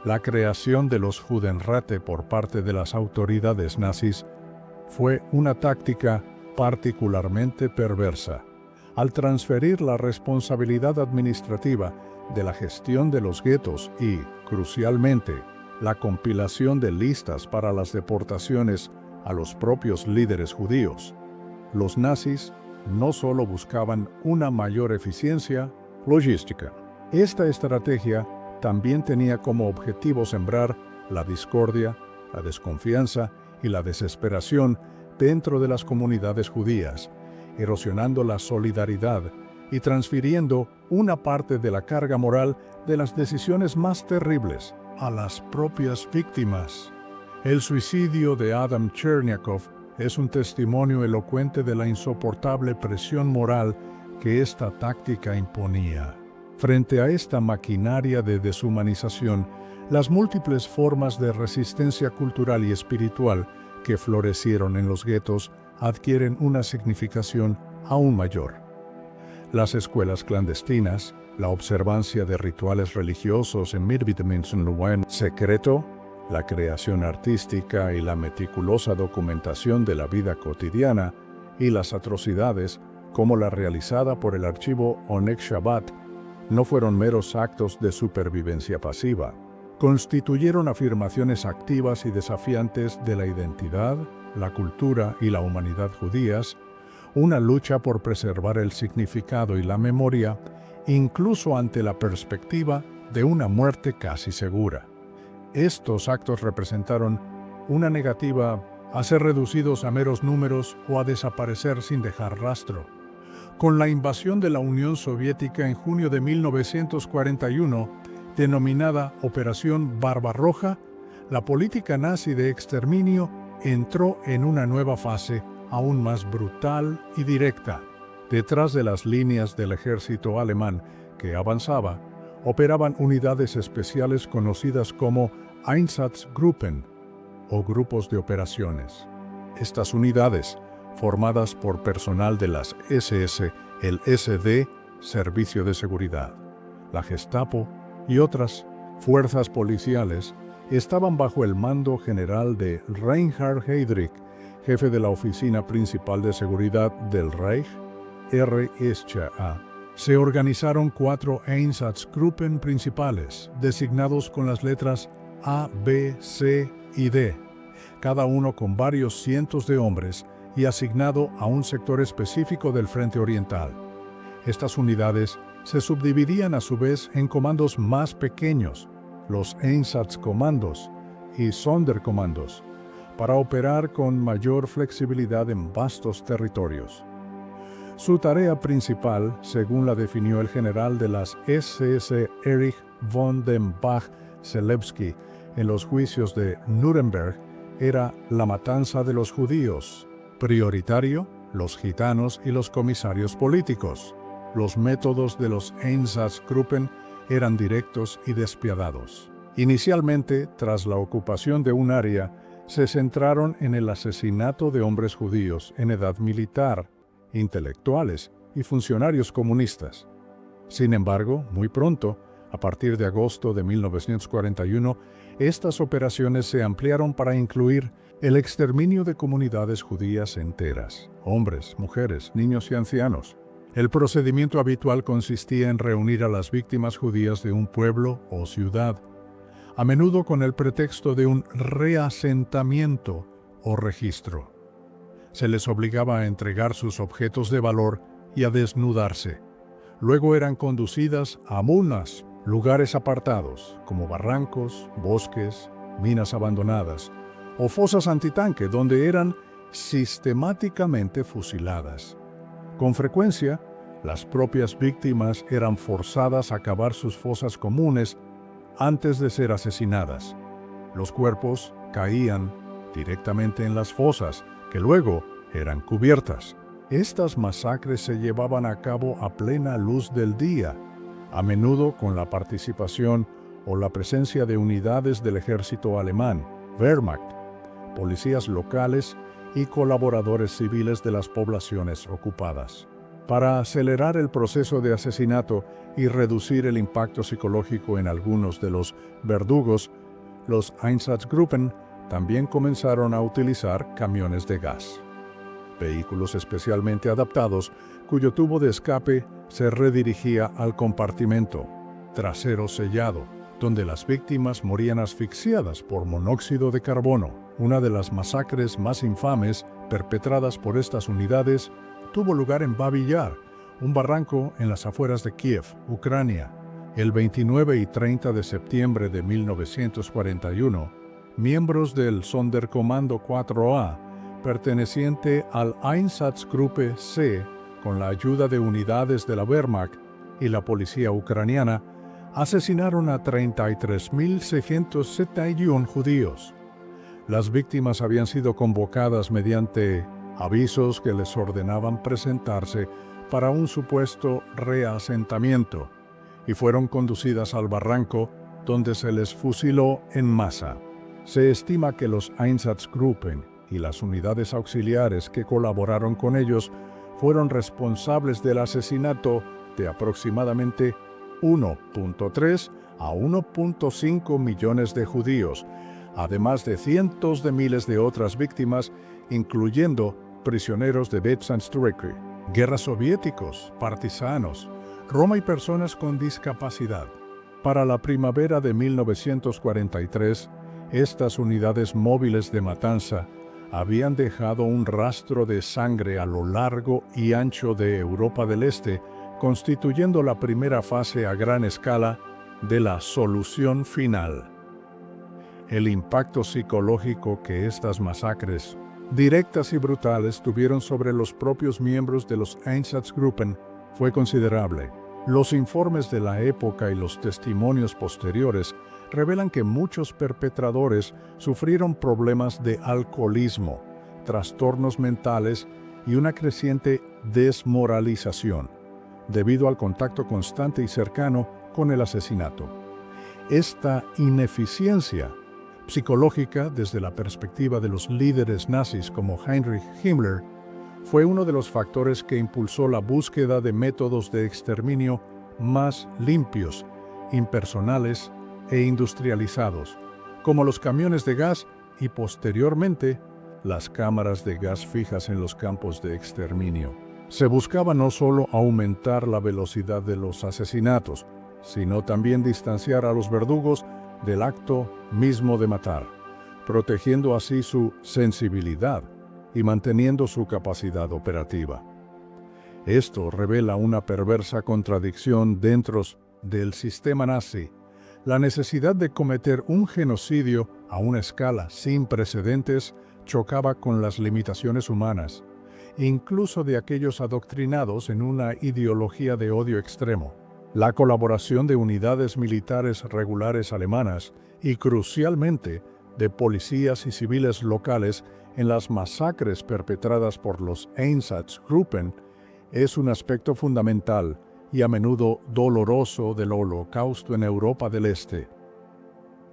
La creación de los Judenräte por parte de las autoridades nazis fue una táctica particularmente perversa. Al transferir la responsabilidad administrativa de la gestión de los guetos y, crucialmente, la compilación de listas para las deportaciones a los propios líderes judíos, los nazis no solo buscaban una mayor eficiencia logística. Esta estrategia también tenía como objetivo sembrar la discordia, la desconfianza y la desesperación dentro de las comunidades judías, erosionando la solidaridad y transfiriendo una parte de la carga moral de las decisiones más terribles a las propias víctimas. El suicidio de Adam Cherniakov es un testimonio elocuente de la insoportable presión moral que esta táctica imponía. Frente a esta maquinaria de deshumanización, las múltiples formas de resistencia cultural y espiritual que florecieron en los guetos adquieren una significación aún mayor. Las escuelas clandestinas, la observancia de rituales religiosos en Mirvitemensluwen secreto, la creación artística y la meticulosa documentación de la vida cotidiana y las atrocidades, como la realizada por el archivo Onek Shabbat, no fueron meros actos de supervivencia pasiva. Constituyeron afirmaciones activas y desafiantes de la identidad, la cultura y la humanidad judías, una lucha por preservar el significado y la memoria, incluso ante la perspectiva de una muerte casi segura. Estos actos representaron una negativa a ser reducidos a meros números o a desaparecer sin dejar rastro. Con la invasión de la Unión Soviética en junio de 1941, denominada Operación Barbarroja, la política nazi de exterminio entró en una nueva fase aún más brutal y directa. Detrás de las líneas del ejército alemán que avanzaba, operaban unidades especiales conocidas como Einsatzgruppen o grupos de operaciones. Estas unidades, formadas por personal de las SS, el SD, Servicio de Seguridad, la Gestapo y otras fuerzas policiales, estaban bajo el mando general de Reinhard Heydrich, jefe de la Oficina Principal de Seguridad del Reich, RSCA. Se organizaron 4 Einsatzgruppen principales, designados con las letras A, B, C y D, cada uno con varios cientos de hombres y asignado a un sector específico del Frente Oriental. Estas unidades se subdividían a su vez en comandos más pequeños, los Einsatzkommandos y Sonderkommandos, para operar con mayor flexibilidad en vastos territorios. Su tarea principal, según la definió el general de las SS Erich von dem Bach-Zelewski en los juicios de Nuremberg, era la matanza de los judíos. Prioritario, los gitanos y los comisarios políticos. Los métodos de los Einsatzgruppen eran directos y despiadados. Inicialmente, tras la ocupación de un área, se centraron en el asesinato de hombres judíos en edad militar, intelectuales y funcionarios comunistas. Sin embargo, muy pronto, a partir de agosto de 1941, estas operaciones se ampliaron para incluir el exterminio de comunidades judías enteras, hombres, mujeres, niños y ancianos. El procedimiento habitual consistía en reunir a las víctimas judías de un pueblo o ciudad, a menudo con el pretexto de un reasentamiento o registro. Se les obligaba a entregar sus objetos de valor y a desnudarse. Luego eran conducidas a munas, lugares apartados, como barrancos, bosques, minas abandonadas o fosas antitanque, donde eran sistemáticamente fusiladas. Con frecuencia, las propias víctimas eran forzadas a cavar sus fosas comunes antes de ser asesinadas. Los cuerpos caían directamente en las fosas, que luego eran cubiertas. Estas masacres se llevaban a cabo a plena luz del día, a menudo con la participación o la presencia de unidades del ejército alemán, Wehrmacht, policías locales y colaboradores civiles de las poblaciones ocupadas. Para acelerar el proceso de asesinato y reducir el impacto psicológico en algunos de los verdugos, los Einsatzgruppen también comenzaron a utilizar camiones de gas, vehículos especialmente adaptados cuyo tubo de escape se redirigía al compartimento trasero sellado, donde las víctimas morían asfixiadas por monóxido de carbono. Una de las masacres más infames perpetradas por estas unidades tuvo lugar en Babi Yar, un barranco en las afueras de Kiev, Ucrania. El 29 y 30 de septiembre de 1941, miembros del Sonderkommando 4A, perteneciente al Einsatzgruppe C, con la ayuda de unidades de la Wehrmacht y la policía ucraniana, asesinaron a 33.671 judíos. Las víctimas habían sido convocadas mediante avisos que les ordenaban presentarse para un supuesto reasentamiento y fueron conducidas al barranco donde se les fusiló en masa. Se estima que los Einsatzgruppen y las unidades auxiliares que colaboraron con ellos fueron responsables del asesinato de aproximadamente 1.3 a 1.5 millones de judíos, además de cientos de miles de otras víctimas, incluyendo prisioneros de Betzanstrecke, guerras soviéticos, partisanos, Roma y personas con discapacidad. Para la primavera de 1943, estas unidades móviles de matanza habían dejado un rastro de sangre a lo largo y ancho de Europa del Este, constituyendo la primera fase a gran escala de la solución final. El impacto psicológico que estas masacres, directas y brutales, tuvieron sobre los propios miembros de los Einsatzgruppen fue considerable. Los informes de la época y los testimonios posteriores revelan que muchos perpetradores sufrieron problemas de alcoholismo, trastornos mentales y una creciente desmoralización, debido al contacto constante y cercano con el asesinato. Esta ineficiencia psicológica desde la perspectiva de los líderes nazis como Heinrich Himmler fue uno de los factores que impulsó la búsqueda de métodos de exterminio más limpios, impersonales e industrializados, como los camiones de gas y posteriormente las cámaras de gas fijas en los campos de exterminio. Se buscaba no solo aumentar la velocidad de los asesinatos, sino también distanciar a los verdugos del acto mismo de matar, protegiendo así su sensibilidad y manteniendo su capacidad operativa. Esto revela una perversa contradicción dentro del sistema nazi: la necesidad de cometer un genocidio a una escala sin precedentes chocaba con las limitaciones humanas, incluso de aquellos adoctrinados en una ideología de odio extremo. La colaboración de unidades militares regulares alemanas y, crucialmente, de policías y civiles locales en las masacres perpetradas por los Einsatzgruppen es un aspecto fundamental y a menudo doloroso del Holocausto en Europa del Este.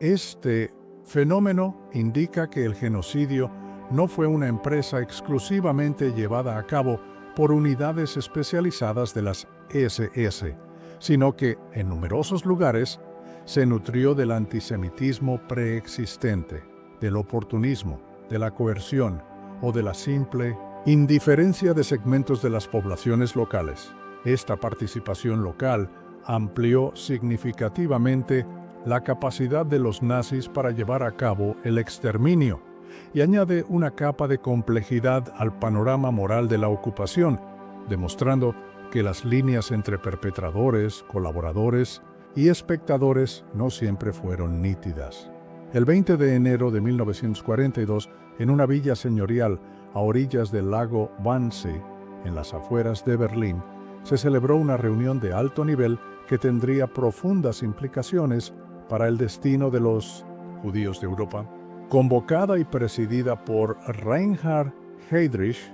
Este fenómeno indica que el genocidio no fue una empresa exclusivamente llevada a cabo por unidades especializadas de las SS, sino que, en numerosos lugares, se nutrió del antisemitismo preexistente, del oportunismo, de la coerción o de la simple indiferencia de segmentos de las poblaciones locales. Esta participación local amplió significativamente la capacidad de los nazis para llevar a cabo el exterminio y añade una capa de complejidad al panorama moral de la ocupación, demostrando que las líneas entre perpetradores, colaboradores y espectadores no siempre fueron nítidas. El 20 de enero de 1942, en una villa señorial a orillas del lago Wannsee, en las afueras de Berlín, se celebró una reunión de alto nivel que tendría profundas implicaciones para el destino de los judíos de Europa. Convocada y presidida por Reinhard Heydrich,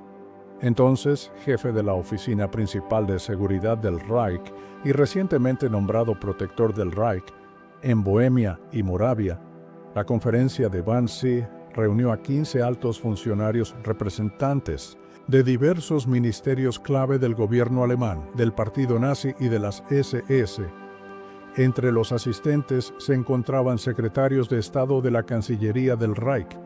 entonces jefe de la Oficina Principal de Seguridad del Reich y recientemente nombrado protector del Reich en Bohemia y Moravia, la conferencia de Wannsee reunió a 15 altos funcionarios representantes de diversos ministerios clave del gobierno alemán, del partido nazi y de las SS. Entre los asistentes se encontraban secretarios de Estado de la Cancillería del Reich,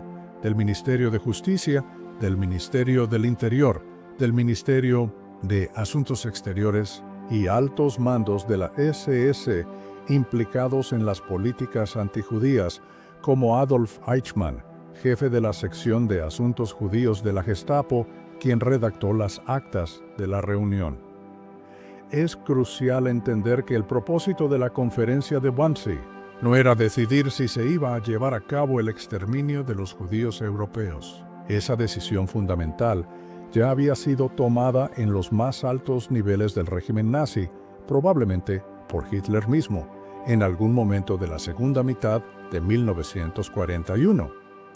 del Ministerio de Justicia, del Ministerio del Interior, del Ministerio de Asuntos Exteriores y altos mandos de la SS implicados en las políticas antijudías, como Adolf Eichmann, jefe de la sección de asuntos judíos de la Gestapo, quien redactó las actas de la reunión. Es crucial entender que el propósito de la conferencia de Wannsee no era decidir si se iba a llevar a cabo el exterminio de los judíos europeos. Esa decisión fundamental ya había sido tomada en los más altos niveles del régimen nazi, probablemente por Hitler mismo, en algún momento de la segunda mitad de 1941.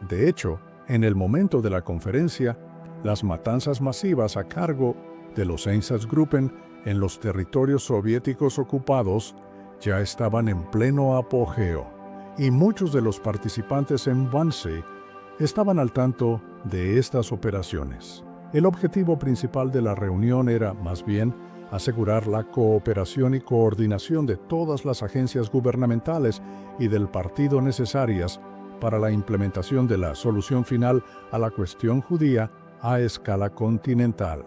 De hecho, en el momento de la conferencia, las matanzas masivas a cargo de los Einsatzgruppen en los territorios soviéticos ocupados ya estaban en pleno apogeo, y muchos de los participantes en Wannsee estaban al tanto de estas operaciones. El objetivo principal de la reunión era, más bien, asegurar la cooperación y coordinación de todas las agencias gubernamentales y del partido necesarias para la implementación de la solución final a la cuestión judía a escala continental.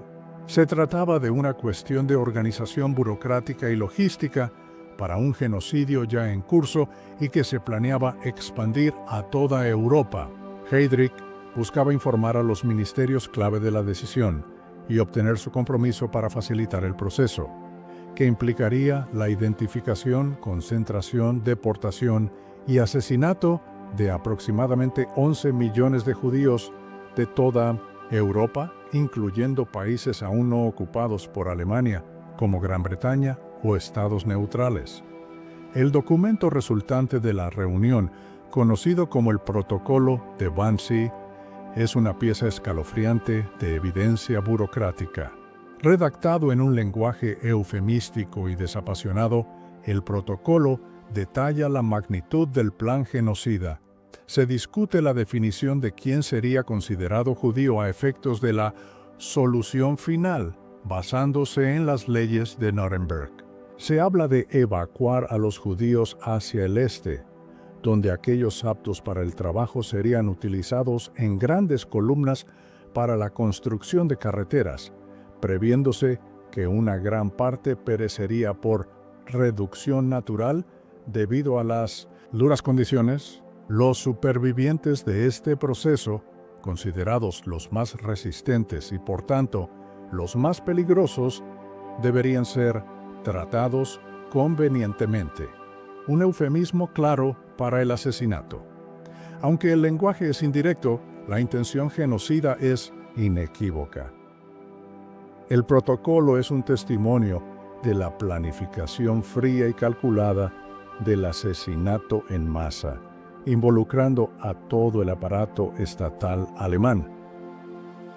Se trataba de una cuestión de organización burocrática y logística para un genocidio ya en curso y que se planeaba expandir a toda Europa. Heydrich buscaba informar a los ministerios clave de la decisión y obtener su compromiso para facilitar el proceso, que implicaría la identificación, concentración, deportación y asesinato de aproximadamente 11 millones de judíos de toda Europa, incluyendo países aún no ocupados por Alemania, como Gran Bretaña o estados neutrales. El documento resultante de la reunión, conocido como el Protocolo de Wannsee, es una pieza escalofriante de evidencia burocrática. Redactado en un lenguaje eufemístico y desapasionado, el protocolo detalla la magnitud del plan genocida. Se discute la definición de quién sería considerado judío a efectos de la solución final, basándose en las leyes de Nuremberg. Se habla de evacuar a los judíos hacia el este, donde aquellos aptos para el trabajo serían utilizados en grandes columnas para la construcción de carreteras, previéndose que una gran parte perecería por reducción natural debido a las duras condiciones. Los supervivientes de este proceso, considerados los más resistentes y por tanto los más peligrosos, deberían ser tratados convenientemente. Un eufemismo claro para el asesinato. Aunque el lenguaje es indirecto, la intención genocida es inequívoca. El protocolo es un testimonio de la planificación fría y calculada del asesinato en masa, involucrando a todo el aparato estatal alemán.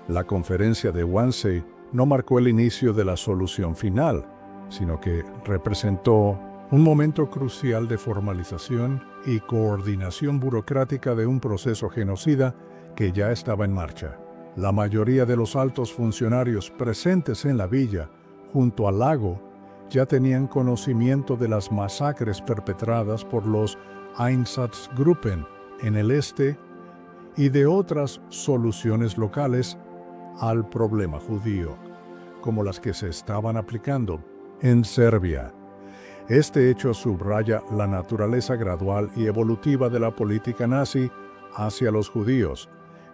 La conferencia de Wannsee no marcó el inicio de la solución final, sino que representó un momento crucial de formalización y coordinación burocrática de un proceso genocida que ya estaba en marcha. La mayoría de los altos funcionarios presentes en la villa, junto al lago, ya tenían conocimiento de las masacres perpetradas por los Einsatzgruppen en el este y de otras soluciones locales al problema judío, como las que se estaban aplicando en Serbia. Este hecho subraya la naturaleza gradual y evolutiva de la política nazi hacia los judíos,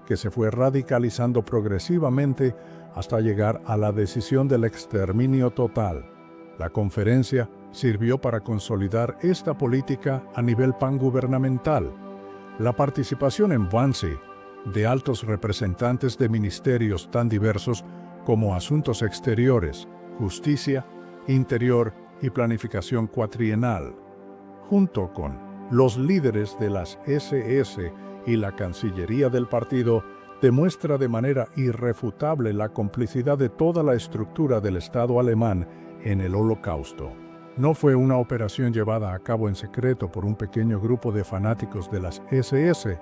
que se fue radicalizando progresivamente hasta llegar a la decisión del exterminio total. La conferencia sirvió para consolidar esta política a nivel pangubernamental. La participación en Wannsee de altos representantes de ministerios tan diversos como Asuntos Exteriores, Justicia, Interior y Planificación Cuatrienal, junto con los líderes de las SS y la Cancillería del partido, demuestra de manera irrefutable la complicidad de toda la estructura del Estado alemán en el Holocausto. No fue una operación llevada a cabo en secreto por un pequeño grupo de fanáticos de las SS,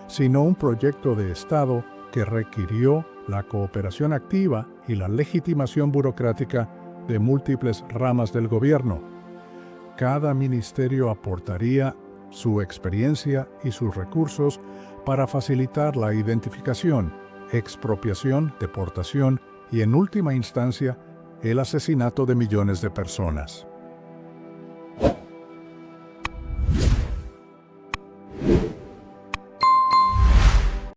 sino un proyecto de Estado que requirió la cooperación activa y la legitimación burocrática de múltiples ramas del gobierno. Cada ministerio aportaría su experiencia y sus recursos para facilitar la identificación, expropiación, deportación y, en última instancia, el asesinato de millones de personas.